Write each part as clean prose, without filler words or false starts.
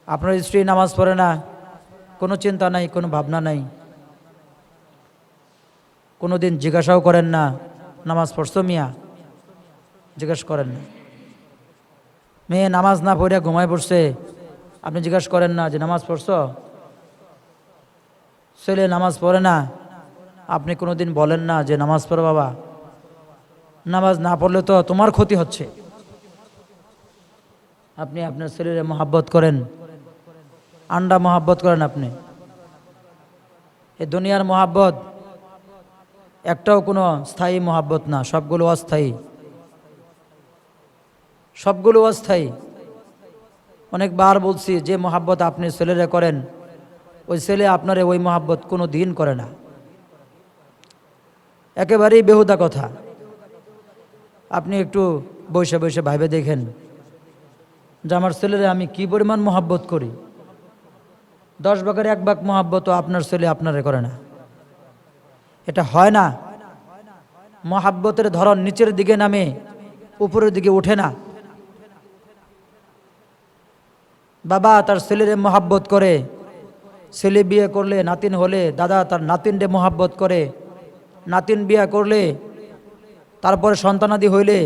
আপনার স্ত্রী নামাজ পড়ে না, কোনো চিন্তা নাই, কোনো ভাবনা নাই, কোনো দিন জিজ্ঞাসাও করেন না নামাজ পড়ছো মিয়া, জিজ্ঞেস করেন না। মেয়ে নামাজ না পড়ে ঘুমায় পড়ছে, আপনি জিজ্ঞাসা করেন না যে নামাজ পড়ছো। ছেলে নামাজ পড়ে না, আপনি কোনো দিন বলেন না যে নামাজ পড়ো বাবা, নামাজ না পড়লে তো তোমার ক্ষতি হচ্ছে। আপনি আপনার ছেলের মহাব্বত করেন, আন্ডা মহাব্বত করেন। আপনি এই দুনিয়ার মহাব্বত একটাও কোনো স্থায়ী মহাব্বত না, সবগুলো অস্থায়ী, সবগুলো অস্থায়ী। অনেকবার বলছি, যে মহাব্বত আপনি ছেলেরা করেন, ওই ছেলে আপনারে ওই মহাব্বত কোনো দিন করে না। একেবারেই বেহুদা কথা। আপনি একটু বসে বসে ভাইবে দেখেন যে আমার ছেলেরা আমি কি পরিমাণ মহাব্বত করি। 10 ভাগের 1 ভাগ মহাব্বতও আপনার ছেলে আপনারে করে না। এটা হয় না। মহাব্বতের ধরন নিচের দিকে নামে, উপরের দিকে ওঠে না। বাবা তার ছেলেরে মহাব্বত করে, ছেলে বিয়ে করলে, নাতিন হলে দাদা তার নাতিনরে মহাব্বত করে, নাতিন বিয়ে করলে, তারপরে সন্তানাদি হইলে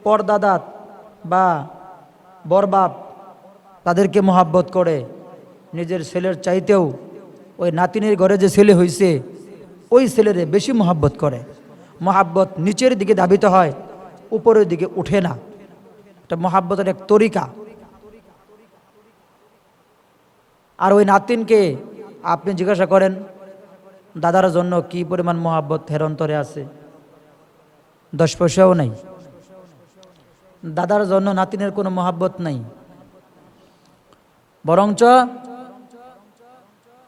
পর দাদা বা বরবাপ তাদেরকে মহাব্বত করে। নিজের ছেলের চাইতেও ওই নাতিনের ঘরে যে ছেলে হইছে ওই ছেলেরে বেশি মহাব্বত করে। মহাব্বত নিচের দিকে ধাবিত হয়, উপরের দিকে উঠে না। এটা মহাব্বতের এক তরিকা। আর ওই নাতিনকে আপনি জিজ্ঞাসা করেন দাদার জন্য কি পরিমাণ মহাব্বত হের অন্তরে আছে, 10 পয়সাও নাই। দাদার জন্য নাতিনের কোনো মহাব্বত নাই, বরঞ্চ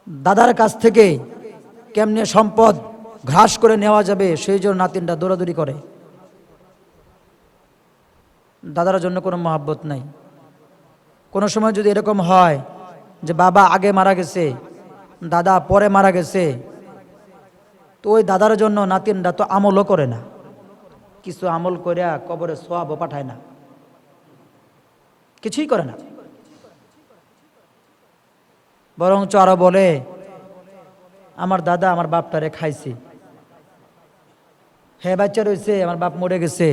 দাদার কাছ থেকে কেমনে সম্পদ ঘ্রাস করে নেওয়া যাবে সেই জন্য নাতিনটা দৌড়াদৌড়ি করে। দাদার জন্য কোনো মহাব্বত নাই। কোনো সময় যদি এরকম হয় যে বাবা আগে মারা গেছে, দাদা পরে মারা গেছে, তো ওই দাদার জন্য নাতিনরা তো আমলও করে না, কিছু আমল করে কবরে সোয়াবও পাঠায় না, কিছুই করে না। বরঞ্চ আরো বলে আমার দাদা আমার বাপটারে খাইছে, হ্যাঁ বাচ্চা রয়েছে, আমার বাপ মরে গেছে,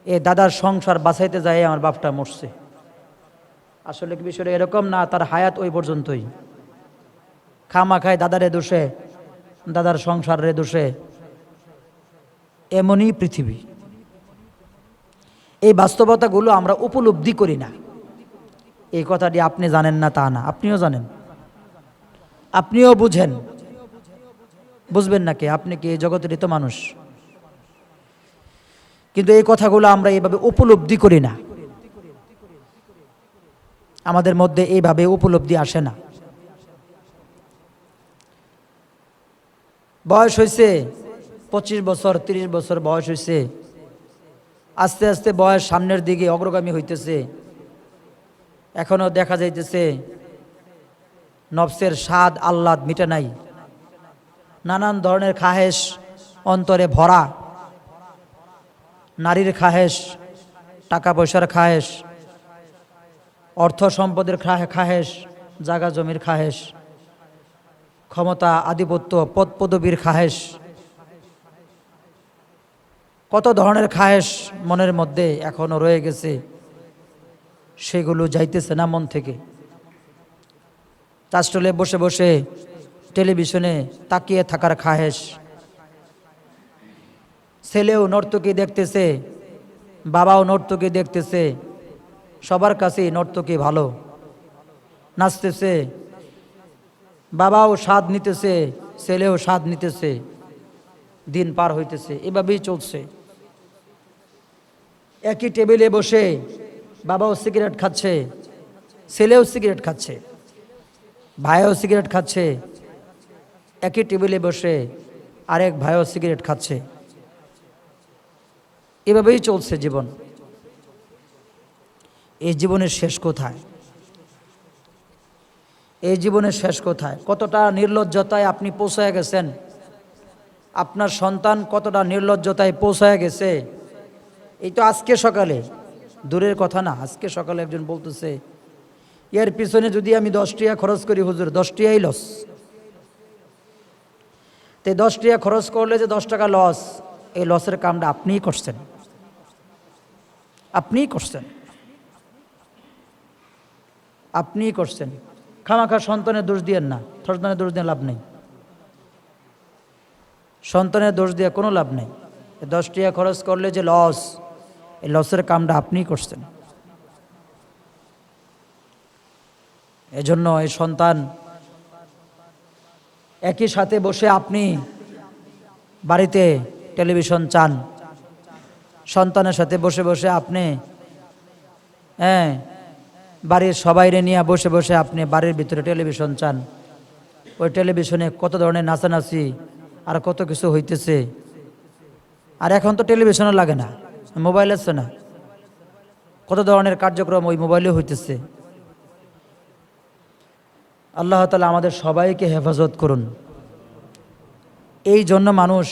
এ দাদার সংসার বাঁচাইতে যায় আমার বাপটা মরছে। আসলে কি বিষয়টা এরকম না, তার হায়াত ওই পর্যন্তই। খামা খায় দাদারে দোষে, দাদার সংসারে দোষে। এমনই পৃথিবী। এই বাস্তবতাগুলো আমরা উপলব্ধি করি না। এই কথাটি আপনি জানেন না তা না, আপনিও জানেন, আপনিও বুঝেন। বুঝবেন না কে? আপনি কি এই জগতেরই তো মানুষ। কিন্তু এই কথাগুলো আমরা এইভাবে উপলব্ধি করি না, আমাদের মধ্যে এইভাবে উপলব্ধি আসে না। বয়স হয়েছে 25 বছর 30 বছর বয়স হয়েছে, আস্তে আস্তে বয়স সামনের দিকে অগ্রগামী হইতেছে। এখনো দেখা যাইতেছে নফসের স্বাদ আহ্লাদ মিটে নাই, নানান ধরনের খাহেশ অন্তরে ভরা। নারীর খাহেশ, টাকা পয়সার খাহেশ, অর্থ সম্পদের খাহেশ, জায়গা জমির খাহেশ, ক্ষমতা আধিপত্য পদ পদবীর খাহেশ, কত ধরনের খাহেশ মনের মধ্যে এখনো রয়ে গেছে, সেগুলো যাইতেছে না মন থেকে। চাষটলে বসে বসে টেলিভিশনে তাকিয়ে থাকার খাহেশ, ছেলেও নর্তকী দেখতেছে, বাবাও নর্তকী দেখতেছে, সবার কাছেই নর্তকী ভালো, নাচতেছে, বাবাও স্বাদ নিতেছে, ছেলেও স্বাদ নিতেছে, দিন পার হইতেছে, এভাবেই চলছে। একই টেবিলে বসে বাবাও সিগারেট খাচ্ছে, ছেলেও সিগারেট খাচ্ছে, ভাইও সিগারেট খাচ্ছে, একই টেবিলে বসে আরেক ভাইও সিগারেট খাচ্ছে। এভাবেই চলছে জীবন। এই জীবনের শেষ কোথায়? এই জীবনের শেষ কোথায়? কতটা নির্লজ্জতায় আপনি পৌঁছায় গেছেন, আপনার সন্তান কতটা নির্লজ্জতায় পৌঁছায় গেছে। এই তো আজকে সকালে, দূরের কথা না, আজকে সকালে একজন বলতেছে এর পিছনে যদি আমি 10 টাকা খরচ করি হুজুর, 10 টাকাই লস। তো 10 টাকা খরচ করলে যে 10 টাকা লস, এই লসের কামটা আপনিই করছেন, আপনিই করছেন, আপনিই করছেন। খামাখা সন্তানের দোষ দিয়েন না, সন্তানের দোষ দিয়ে লাভ নেই, সন্তানের দোষ দিয়ে কোনো লাভ নেই। 10 টাকা খরচ করলে যে লস, এই লসের কামটা আপনিই করছেন। এজন্য এই সন্তান একই সাথে বসে আপনি বাড়িতে টেলিভিশন চান, সন্তানের সাথে বসে বসে আপনি বাড়ির সবাইরে নিয়ে বসে বসে আপনি বাড়ির ভিতরে টেলিভিশন চান। ওই টেলিভিশনে কত ধরনের নাচানাচি আর কত কিছু হইতেছে। আর এখন তো টেলিভিশনও লাগে না, মোবাইল আছে না, কত ধরনের কার্যক্রম ওই মোবাইলেও হইতেছে। আল্লাহ তাআলা আমাদের সবাইকে হেফাজত করুন। এই জন্য মানুষ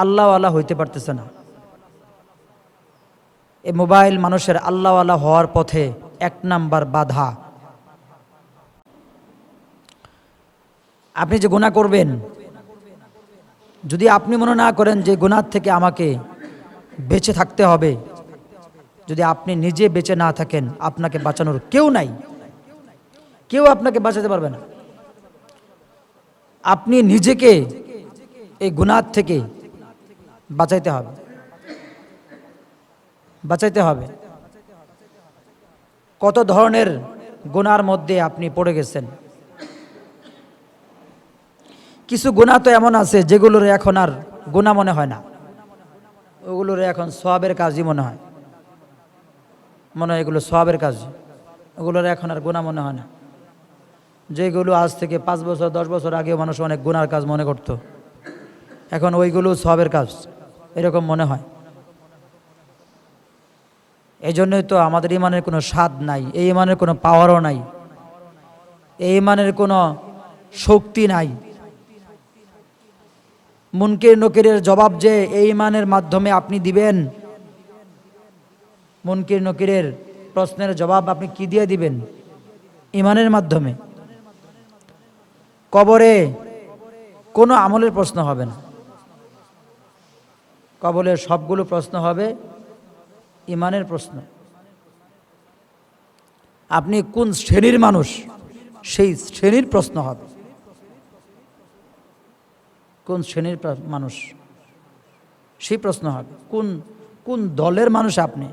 আল্লাহওয়ালা হইতে পারতেছে না। এই মোবাইল মানুষের আল্লাহওয়ালা হওয়ার পথে 1 নাম্বার বাধা। আপনি যে গুনাহ করবেন, যদি আপনি মনে না করেন যে গুনাহ থেকে আমাকে বেঁচে থাকতে হবে, যদি আপনি নিজে বেঁচে না থাকেন, আপনাকে বাঁচানোর কেউ নাই, কেউ আপনাকে বাঁচাতে পারবে না। আপনি নিজেকে এই গুনাহ থেকে বাঁচাইতে হবে, বাঁচাইতে হবে। কত ধরনের গুনার মধ্যে আপনি পড়ে গেছেন। কিছু গুনাহ তো এমন আছে যেগুলোর এখন আর গুনাহ মনে হয় না, ওগুলোর এখন সওয়াবের কাজই মনে হয়, মনে হয় এগুলো সওয়াবের কাজ, ওগুলোর এখন আর গুনাহ মনে হয় না। যেগুলো আজ থেকে 5 বছর 10 বছর আগেও মানুষ অনেক গুনার কাজ মনে করত, এখন ওইগুলো সওয়াবের কাজ এরকম মনে হয়। এই জন্যই তো আমাদের ইমানের কোনো স্বাদ নাই, এই ইমানের কোনো পাওয়ারও নাই, এই ইমানের কোনো শক্তি নাই। মুনকির নকিরের জবাব যে এই ইমানের মাধ্যমে আপনি দিবেন, মুনকির নকিরের প্রশ্নের জবাব আপনি কি দিয়ে দিবেন? ইমানের মাধ্যমে। কবরে কোনো আমলের প্রশ্ন হবে না, কবরের সবগুলো প্রশ্ন হবে ইমানের প্রশ্ন। আপনি কোন শ্রেণীর মানুষ, সেই শ্রেণীর প্রশ্ন হবে। কোন শ্রেণীর মানুষ, সেই প্রশ্ন হবে। কোন কোন দলের মানুষ আপনি?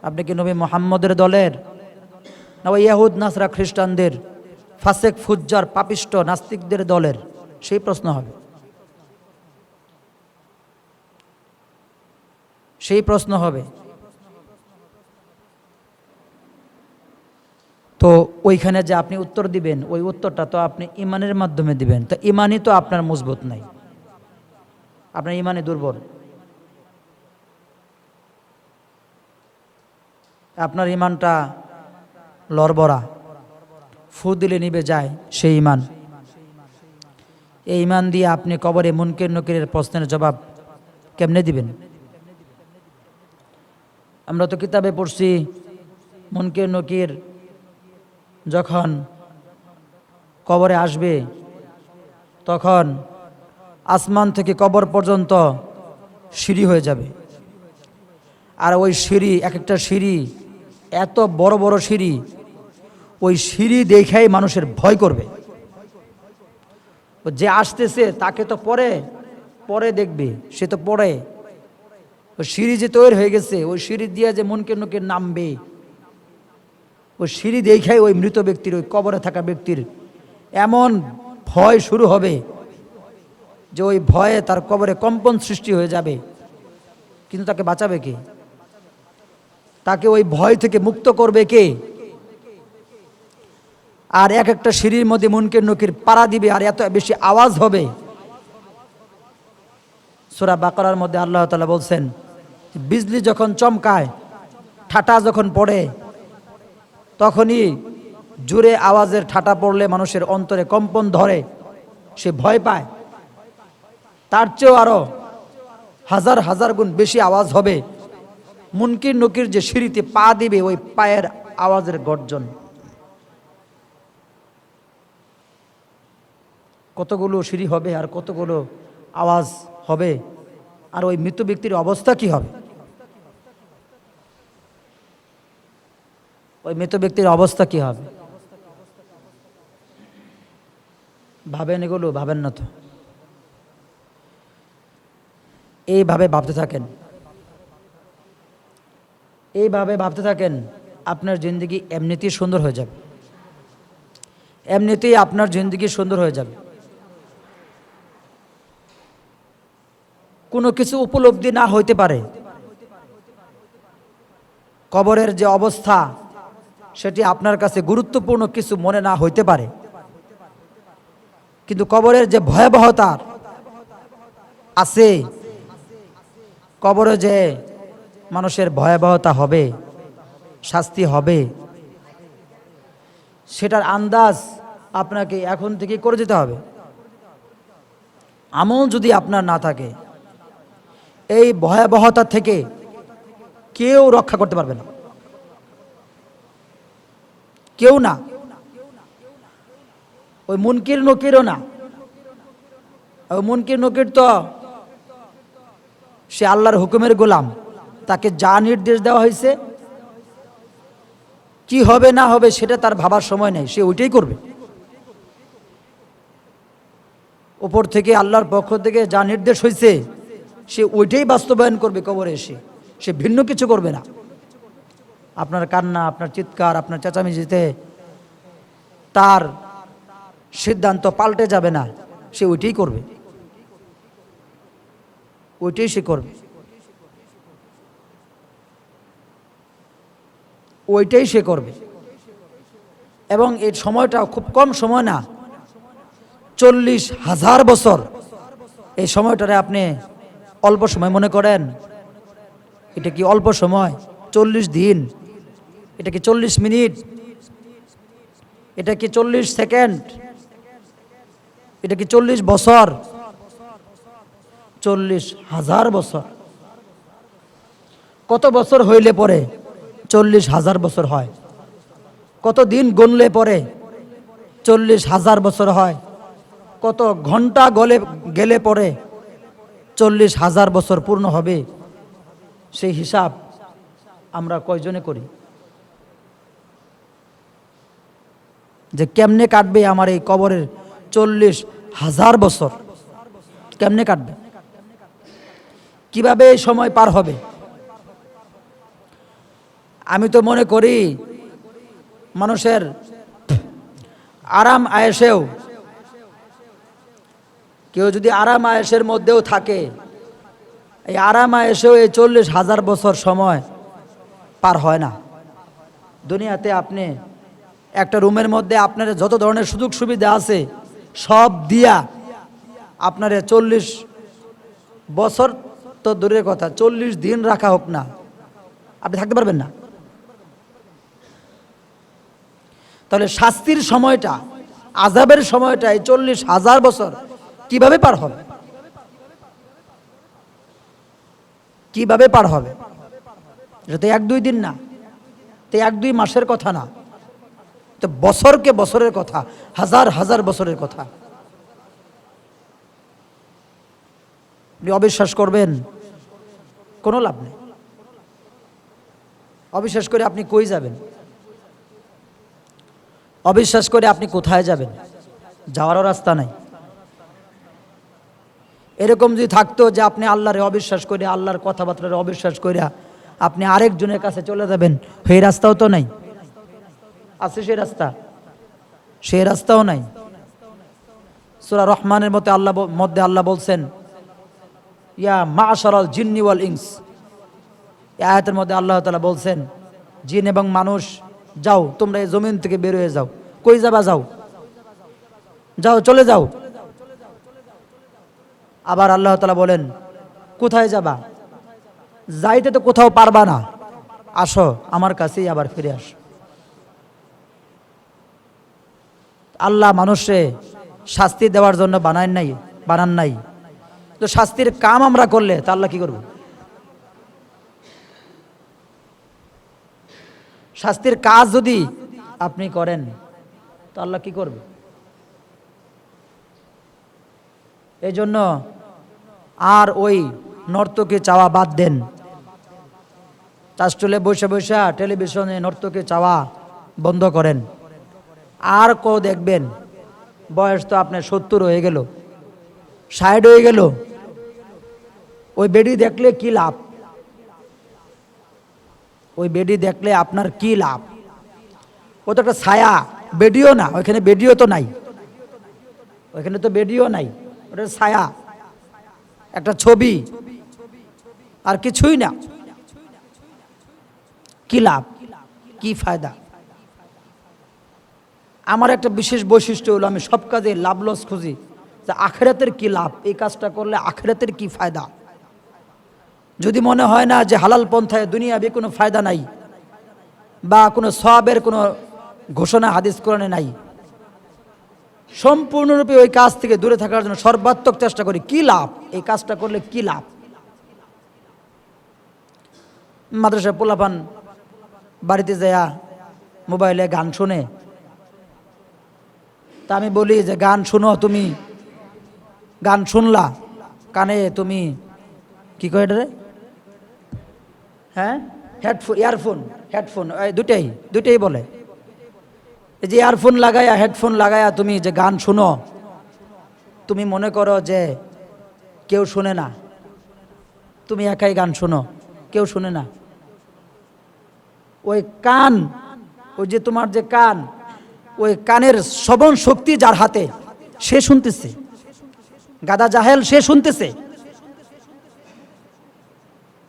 আপনি কি নবী মুহাম্মদের দলের, না ওই ইহুদ নাসরা খ্রিস্টানদের ফাসেক ফুজ্জার পাপিষ্ট নাস্তিকদের দলের? সেই প্রশ্ন হবে, সেই প্রশ্ন হবে। তো ওইখানে যে আপনি উত্তর দিবেন, ওই উত্তরটা তো আপনি ইমানের মাধ্যমে দিবেন। তো ইমানই তো আপনার মজবুত নাই, আপনার ইমানে দুর্বল, আপনার ইমানটা লড়বড়া, ফু দিলে নিবে যায় সেই ইমান। এই ইমান দিয়ে আপনি কবরে মুনকির নকিরের প্রশ্নের জবাব কেমনে দিবেন? আমরা তো কিতাবে পড়ছি, মুনকির নকির যখন কবরে আসবে তখন আসমান থেকে কবর পর্যন্ত সিঁড়ি হয়ে যাবে। আর ওই সিঁড়ি, এক একটা সিঁড়ি এত বড় বড় সিঁড়ি, ওই সিঁড়ি দেখাই মানুষের ভয় করবে। যে আসতেছে তাকে তো পরে পরে দেখবে, সে তো পরে ওই সিঁড়ি যে তৈরি হয়ে গেছে, ওই সিঁড়ি দিয়ে যে মুনকির নকির নামবে, ওই সিঁড়ি দেখাই ওই মৃত ব্যক্তির, ওই কবরে থাকা ব্যক্তির এমন ভয় শুরু হবে যে ওই ভয়ে তার কবরে কম্পন সৃষ্টি হয়ে যাবে। কিন্তু তাকে বাঁচাবে কে? তাকে ওই ভয় থেকে মুক্ত করবে কে? আর এক একটা সিঁড়ির মধ্যে মুনকির নকির পাড়া দিবে, আর এত বেশি আওয়াজ হবে। সূরা বাকারার মধ্যে আল্লাহ তাআলা বলছেন, বিজলি যখন চমকায়, ঠাটা যখন পড়ে, তখনই জোরে আওয়াজের ঠাটা পড়লে মানুষের অন্তরে কম্পন ধরে, সে ভয় পায়। তার চেয়েও আরো হাজার হাজার গুণ বেশি আওয়াজ হবে মুনকির নকির যে সিঁড়িতে পা দিবে, ওই পায়ের আওয়াজের গর্জন। কতগুলো সিঁড়ি হবে আর কতগুলো আওয়াজ হবে, আর ওই মৃত ব্যক্তির অবস্থা কি হবে, ওই মৃত ব্যক্তির অবস্থা কি হবে? ভাবেন এগুলো? ভাবেন না তো। এইভাবে ভাবতে থাকেন, এইভাবে ভাবতে থাকেন, আপনার জিন্দগি এমনিতেই সুন্দর হয়ে যাবে, এমনিতেই আপনার জিন্দগি সুন্দর হয়ে যাবে। কোনো কিছু উপলব্ধি না হইতে পারে, কবরের যে অবস্থা সেটি আপনার কাছে গুরুত্বপূর্ণ কিছু মনে না হইতে পারে, কিন্তু কবরের যে ভয়াবহতা আছে, কবরে যে মানুষের ভয়াবহতা হবে, শাস্তি হবে, সেটার আন্দাজ আপনাকে এখন থেকে করে যেতে হবে। আমল যদি আপনার না থাকে, এই ভয়াবহতা থেকে কেউ রক্ষা করতে পারবে না, কেউ না। ওই মুনকির নকিরও না। ওই মুনকির নকির তো সে আল্লাহর হুকুমের গোলাম, তাকে যা নির্দেশ দেওয়া হয়েছে, কি হবে না হবে সেটা তার ভাবার সময় নেই, সে ওইটাই করবে। উপর থেকে আল্লাহর পক্ষ থেকে যা নির্দেশ হয়েছে সে ওইটাই বাস্তবায়ন করবে কবরে এসে, সে ভিন্ন কিছু করবে না। আপনার কান্না, আপনার চিৎকার, আপনার চেঁচামেচিতে তার সিদ্ধান্ত পাল্টে যাবে না, সে ওইটাই করবে, ওইটাই সে করবে, ওইটাই সে করবে। এবং এই সময়টা খুব কম সময় না, 40,000 বছর। এই সময়টারে আপনি অল্প সময় মনে করেন? এটা কি অল্প সময়? 40 দিন? এটা কি 40 মিনিট? এটা কি 40 সেকেন্ড? এটা কি 40 বছর? 40,000 বছর। কত বছর হইলে পরে 40,000 বছর হয়? কত দিন গুনলে পরে 40,000 বছর হয়? কত ঘন্টা গেলে পরে 40,000 বছর পূর্ণ হবে? সেই হিসাব আমরা কয়জনে করি? যে কেমনে কাটবে আমার এই কবরের 40,000 বছর, কেমনে কাটবে, কিভাবে এই সময় পার হবে? আমি তো মনে করি মানুষের আরাম আয়েশেও, কেউ যদি আরাম আয়েশের মধ্যেও থাকে, এই আরাম আয়েশেও এই 40,000 বছর সময় পার হয় না। দুনিয়াতে আপনি একটা রুমের মধ্যে আপনার যত ধরনের সুযোগ সুবিধা আছে সব দিয়া আপনারে 40 বছর তো দূরের কথা, 40 দিন রাখা হোক না, আপনি থাকতে পারবেন না। তাহলে শাস্তির সময়টা, আযাবের সময়টা এই 40,000 বছর কিভাবে পার হবে? কিভাবে পার হবে? এটা তো 1-2 দিন না, তো 1-2 মাসের কথা না, তো বছরকে বছরের কথা, হাজার হাজার বছরের কথা। আপনি অবিশ্বাস করবেন, কোনো লাভ নেই। অবিশ্বাস করে আপনি কই যাবেন? অবিশ্বাস করে আপনি কোথায় যাবেন? যাওয়ারও রাস্তা নাই। এরকম যদি থাকতো যে আপনি আল্লাহরে অবিশ্বাস করে, আল্লাহর কথাবার্তারে অবিশ্বাস করে আপনি আরেকজনের কাছে চলে যাবেন, সেই রাস্তাও তো নাই। আছে সেই রাস্তা? সেই রাস্তাও নাই। সূরা রহমানের মধ্যে আল্লাহ বলছেন, ইয়া মাশারাল জিন্নি ওয়াল ইনস। এই আয়াতের মধ্যে আল্লাহ তাআলা বলছেন, জিন এবং মানুষ যাও, তোমরা এই জমিন থেকে বের হয়ে যাও। কই যাবা? যাও, যাও, চলে যাও। আবার আল্লাহ তাআলা বলেন, কোথায় যাবা? যাইতে তো কোথাও পারবা না, আসো আমার কাছেই আবার ফিরে আসো। আল্লাহ মানুষে শাস্তি দেওয়ার জন্য বানান নাই। তো শাস্তির কাম আমরা করলে তা আল্লাহ কি করব? শাস্তির কাজ যদি আপনি করেন তো আল্লাহ কি করবে? এই জন্য আর ওই নর্তকী চাওয়া বাদ দেন। চাষটুলে বসে বসে টেলিভিশনে নর্তকী চাওয়া বন্ধ করেন। আর কেউ দেখবেন বয়স তো আপনার 70 হয়ে গেল, 60 হয়ে গেল, ওই বেডি দেখলে কি লাভ? ওই বেডি দেখলে আপনার কি লাভ? ও তো একটা ছায়া, বেডিও না, ওইখানে বেডিও তো নাই, ওইখানে তো বেডিও নাই, ওটা ছায়া, একটা ছবি, আর কিছুই না। কি লাভ, কি ফায়দা? আমার একটা বিশেষ বৈশিষ্ট্য হলো আমি সব কাজে লাভ লস খুঁজি, যে আখিরাতের কি লাভ, এই কাজটা করলে আখিরাতের কি ফায়দা। যদি মনে হয় না যে হালাল পন্থায় দুনিয়াবি কোনো ফায়দা নাই বা কোনো সওয়াবের কোনো ঘোষণা হাদিস কোরআনে নাই, সম্পূর্ণরূপে ওই কাজ থেকে দূরে থাকার জন্য সর্বাত্মক চেষ্টা করি। কি লাভ, এই কাজটা করলে কি লাভ? মাদ্রাসার পোলাপান বাড়িতে যায়া মোবাইলে গান শুনে, তা আমি বলি যে গান শুনো, তুমি গান শুনলা, কানে তুমি কি কয় এটা রে, হ্যাঁ হেডফোন, ইয়ারফোন, হেডফোন, দুটাই বলে। এই যে ইয়ারফোন লাগায়া, হেডফোন লাগায়া তুমি যে গান শুনো, তুমি মনে করো যে কেউ শুনে না, তুমি একাই গান শুনো, কেউ শুনে না। ওই কান, ওই যে তোমার যে কান, ওই কানের শ্রবণ শক্তি যার হাতে, সে শুনতেছে, গাদা জাহেল সে শুনতেছে।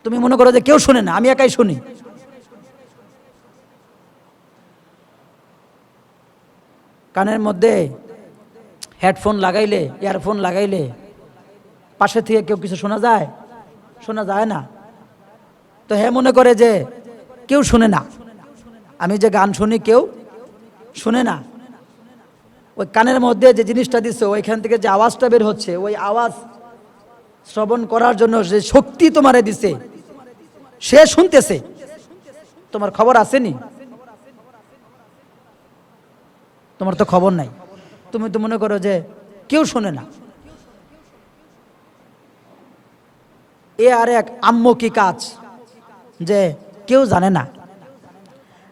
তুমি মনে করো যে কেউ শুনে না, আমি একাই শুনি। কানের মধ্যে হেডফোন লাগাইলে, ইয়ারফোন লাগাইলে পাশে থেকে কেউ কিছু শোনা যায়? শোনা যায় না। তো হে মনে করে যে কেউ শুনে না, আমি যে গান শুনি কেউ শুনে না। ওই কানের মধ্যে যে জিনিসটা দিচ্ছে, ওইখান থেকে যে আওয়াজটা বের হচ্ছে, ওই আওয়াজ শ্রবণ করার জন্য যে শক্তি তোমারে দিছে, সে শুনতেছে। তোমার খবর আসেনি? তোমার তো খবর নাই, তুমি তো মনে করো যে কেউ শুনে না। এ আর এক আম্মু কি কাজ, যে কেউ জানে না।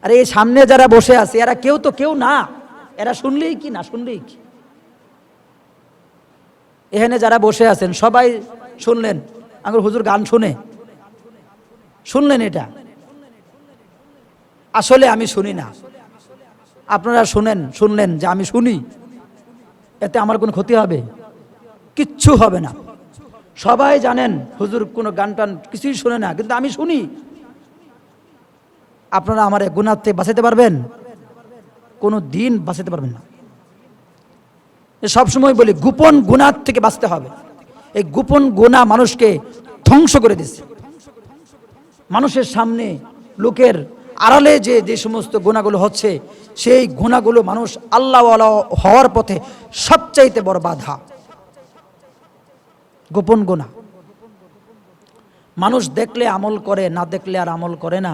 আর এই সামনে যারা বসে আছে এরা কেউ তো কেউ না, এরা শুনলেই কি না শুনলেই কি। এখানে যারা বসে আছেন সবাই শুনলেন আমার হুজুর গান শুনলেন, এটা আসলে আমি শুনি না। আপনারা শুনলেন যে আমি শুনি, এতে আমার কোনো ক্ষতি হবে? কিচ্ছু হবে না। সবাই জানেন হুজুর কোনো গান টান কিছুই শুনে না, কিন্তু আমি শুনি। আপনারা আমার গুনাহ থেকে বাঁচাতে পারবেন? কোনো দিন বাঁচাতে পারবেন না। সবসময় বলি গোপন গুনাহ থেকে বাঁচতে হবে। এই গোপন গুনাহ মানুষকে ধ্বংস করে দিচ্ছে। মানুষের সামনে, লোকের আড়ালে যে সমস্ত গুনাহগুলো হচ্ছে, সেই গুনাহগুলো মানুষ আল্লাহওয়ালা হওয়ার পথে সবচাইতে বড় বাধা। গোপন গুনাহ মানুষ দেখলে আমল করে, না দেখলে আর আমল করে না।